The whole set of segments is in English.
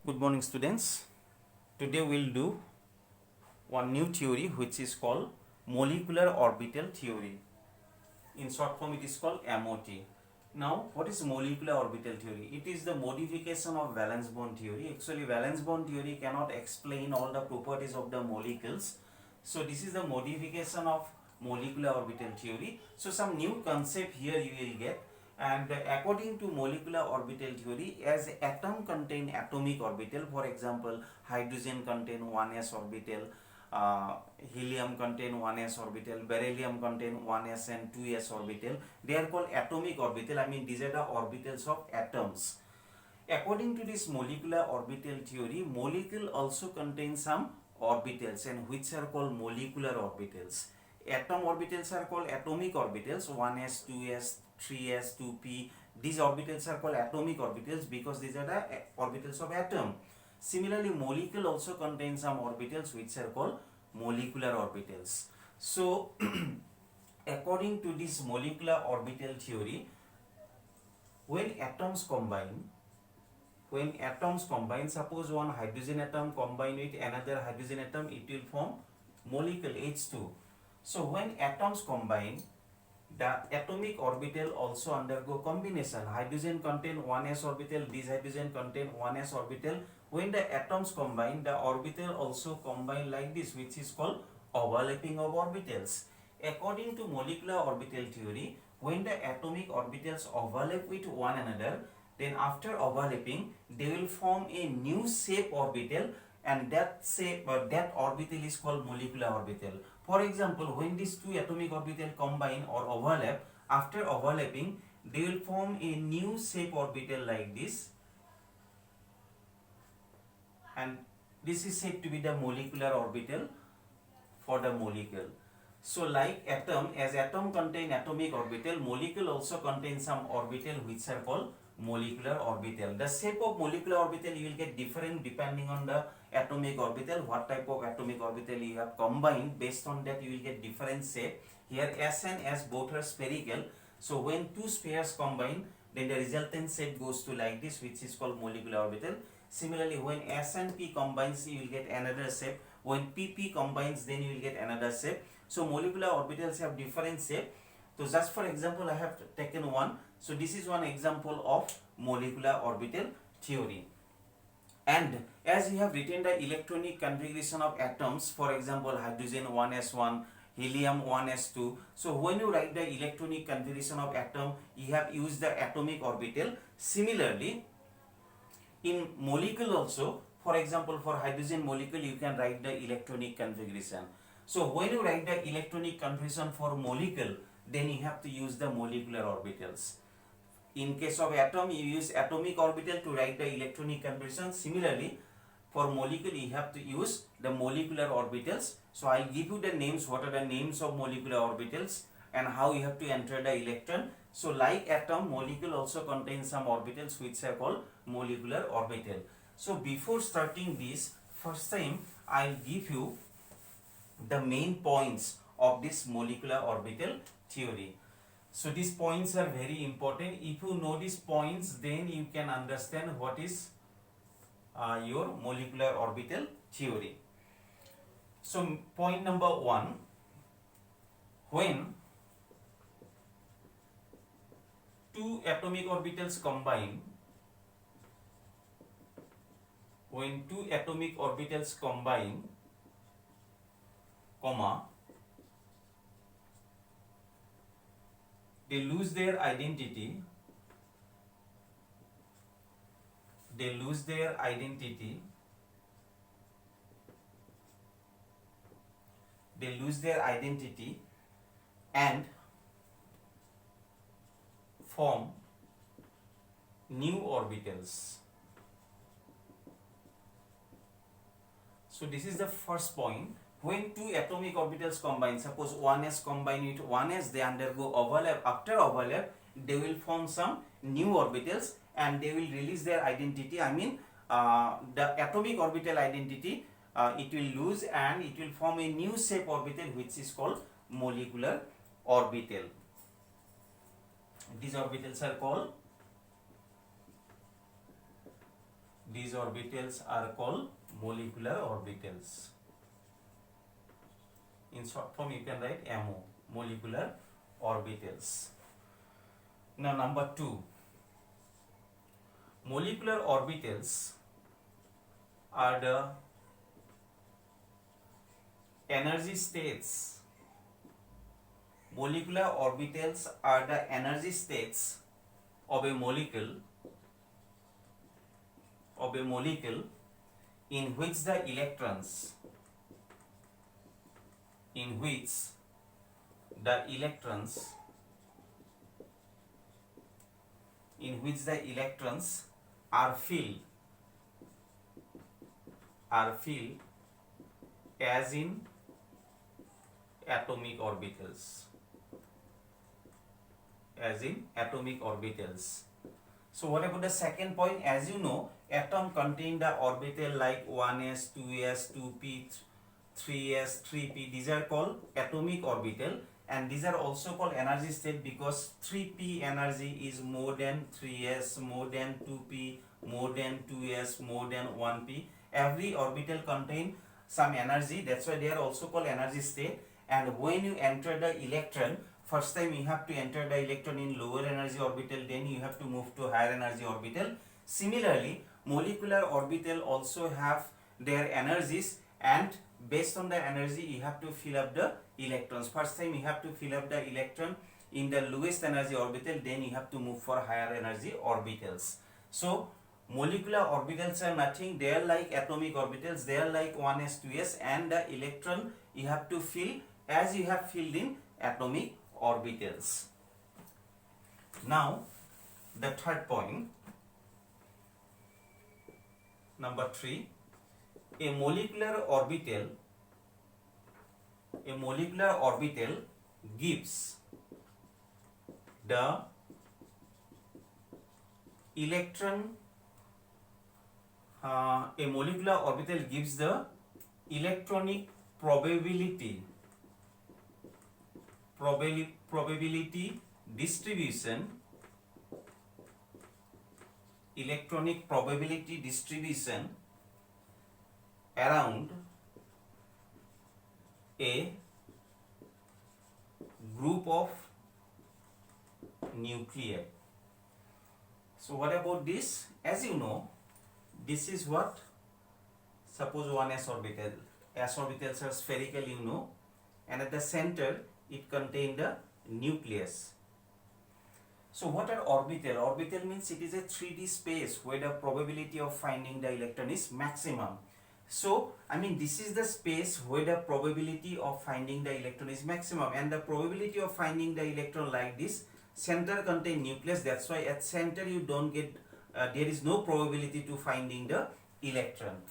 Good morning, students. Today we'll do one new theory which is called molecular orbital theory. In short form, it is called MOT. Now, what is molecular orbital theory? It is the modification of valence bond theory. Actually, valence bond theory cannot explain all the properties of the molecules. So, this is the modification of molecular orbital theory. So, some new concept here you will get. And according to molecular orbital theory, as atom contain atomic orbital, for example, hydrogen contain 1s orbital, helium contain 1s orbital, beryllium contain 1s and 2s orbital. They are called atomic orbital. I mean, these are the orbitals of atoms. According to this molecular orbital theory, molecule also contains some orbitals, and which are called molecular orbitals. Atom orbitals are called atomic orbitals, 1s, 2s, 3s, 2p. These orbitals are called atomic orbitals because these are the orbitals of atom. Similarly, molecule also contains some orbitals which are called molecular orbitals. So, according to this molecular orbital theory, when atoms combine, suppose one hydrogen atom combine with another hydrogen atom, it will form molecule H2. So, when atoms combine, the atomic orbital also undergo combination. Hydrogen contain 1s orbital, this hydrogen contain 1s orbital. When the atoms combine, the orbital also combine like this, which is called overlapping of orbitals. According to molecular orbital theory, when the atomic orbitals overlap with one another, then after overlapping, they will form a new shape orbital, and that orbital is called molecular orbital. For example, when these two atomic orbitals combine or overlap, after overlapping, they will form a new shape orbital like this, and this is said to be the molecular orbital for the molecule. So, like atom, as atom contain atomic orbital, molecule also contains some orbital which are called molecular orbital. The shape of molecular orbital you will get different depending on the atomic orbital, what type of atomic orbital you have combined. Based on that, you will get different shape. Here S and S both are spherical. So, when two spheres combine, then the resultant shape goes to like this, which is called molecular orbital. Similarly, when S and P combines, you will get another shape. When PP combines, then you will get another shape. So, molecular orbitals have different shape. So, just for example, I have taken one. So, this is one example of molecular orbital theory. And as you have written the electronic configuration of atoms, for example, hydrogen 1s1, helium 1s2. So, when you write the electronic configuration of atom, you have used the atomic orbital. Similarly, in molecule also, for example, for hydrogen molecule, you can write the electronic configuration. So, when you write the electronic configuration for molecule, then you have to use the molecular orbitals. In case of atom, you use atomic orbital to write the electronic configuration. Similarly, for molecule, you have to use the molecular orbitals. So, I will give you the names, what are the names of molecular orbitals and how you have to enter the electron. So, like atom, molecule also contains some orbitals which are called molecular orbital. So, before starting this, first time I will give you the main points of this molecular orbital theory. So, these points are very important. If you know these points, then you can understand what is your molecular orbital theory. So, point number 1, when two atomic orbitals combine, comma, they lose their identity, and form new orbitals. So, this is the first point. When two atomic orbitals combine, suppose 1s combine with 1s, they undergo overlap. After overlap, they will form some new orbitals and they will release their identity. I mean, the atomic orbital identity, it will lose and it will form a new shape orbital which is called molecular orbital. These orbitals are called These orbitals are called molecular orbitals. In short form, you can write MO, molecular orbitals. Now, number 2, molecular orbitals are the energy states. Molecular orbitals are the energy states of a molecule in which the electrons are filled as in atomic orbitals. So what about the second point? As you know, atom contain the orbital like 1s, 2s, 2p, 3s, 3p. These are called atomic orbital, and these are also called energy state because 3p energy is more than 3s, more than 2p, more than 2s, more than 1p. Every orbital contain some energy, that's why they are also called energy state. And when you enter the electron, first time you have to enter the electron in lower energy orbital, then you have to move to higher energy orbital. Similarly, molecular orbital also have their energies, and based on the energy you have to fill up the electrons. First time you have to fill up the electron in the lowest energy orbital, then you have to move for higher energy orbitals. So molecular orbitals are nothing, they are like atomic orbitals, they are like 1s, 2s, and the electron you have to fill as you have filled in atomic orbitals. Now the third point, number 3, a molecular orbital gives the electron a molecular orbital gives the electronic probability distribution around a group of nuclei. So what about this? As you know, this is what, suppose 1s orbital. S orbitals are spherical, you know, and at the center it contains the nucleus. So what are orbital? Orbital means it is a 3D space where the probability of finding the electron is maximum. So I mean, this is the space where the probability of finding the electron is maximum, and the probability of finding the electron like this, center contain nucleus, that's why at center you don't get there is no probability to finding the electron.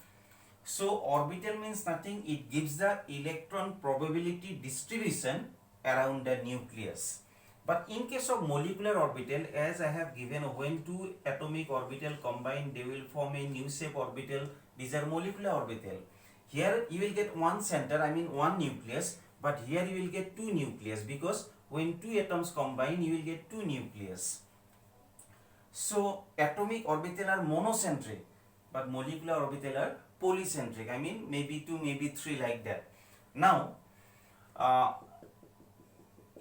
So orbital means nothing, it gives the electron probability distribution around the nucleus. But in case of molecular orbital, as I have given, when two atomic orbital combine, they will form a new shape orbital. These are molecular orbital. Here you will get one center, I mean one nucleus, but here you will get two nucleus, because when two atoms combine, you will get two nucleus. So atomic orbital are monocentric, but molecular orbital are polycentric. I mean maybe 2, maybe 3, like that. Now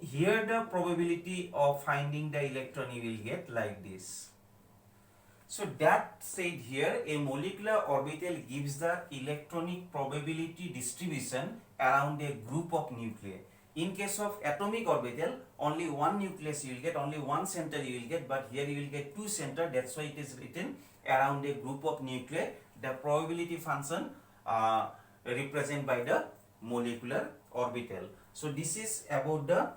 here the probability of finding the electron you will get like this. So that said, here a molecular orbital gives the electronic probability distribution around a group of nuclei. In case of atomic orbital, only one nucleus you will get, only one center you will get, but here you will get two center, that's why it is written around a group of nuclei. The probability function represented by the molecular orbital. So this is about the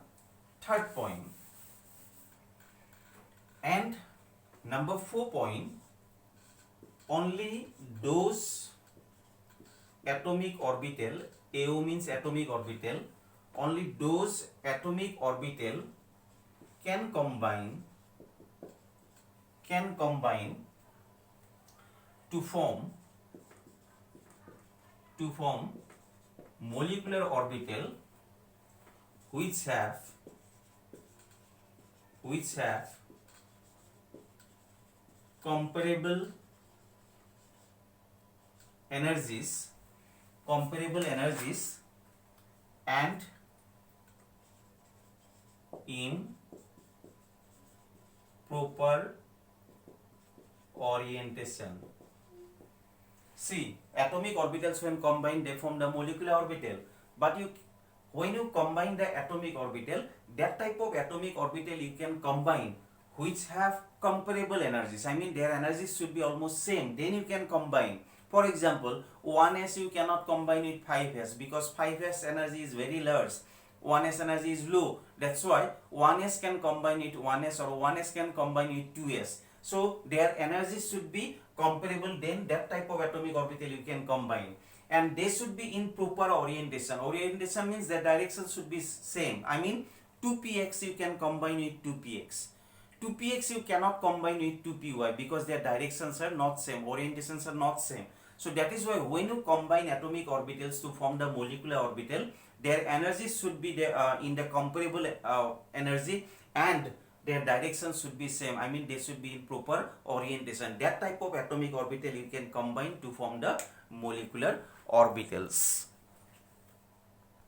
third point. And number 4 point, only those atomic orbital, AO means atomic orbital, only those atomic orbital can combine to form molecular orbital which have comparable energies, comparable energies, and in proper orientation. See, atomic orbitals when combined they form the molecular orbital, but when you combine the atomic orbital, that type of atomic orbital you can combine which have comparable energies. I mean their energies should be almost same, then you can combine. For example, 1s you cannot combine with 5s because 5s energy is very large, 1s energy is low. That's why 1s can combine with 1s or 1s can combine with 2s. So their energies should be comparable, then that type of atomic orbital you can combine. And they should be in proper orientation. Orientation means the direction should be same. I mean 2px you can combine with 2px. 2px you cannot combine with 2py because their directions are not same, orientations are not same. So that is why when you combine atomic orbitals to form the molecular orbital, their energies should be there, in the comparable energy, and their directions should be same. I mean they should be in proper orientation. That type of atomic orbital you can combine to form the molecular orbitals.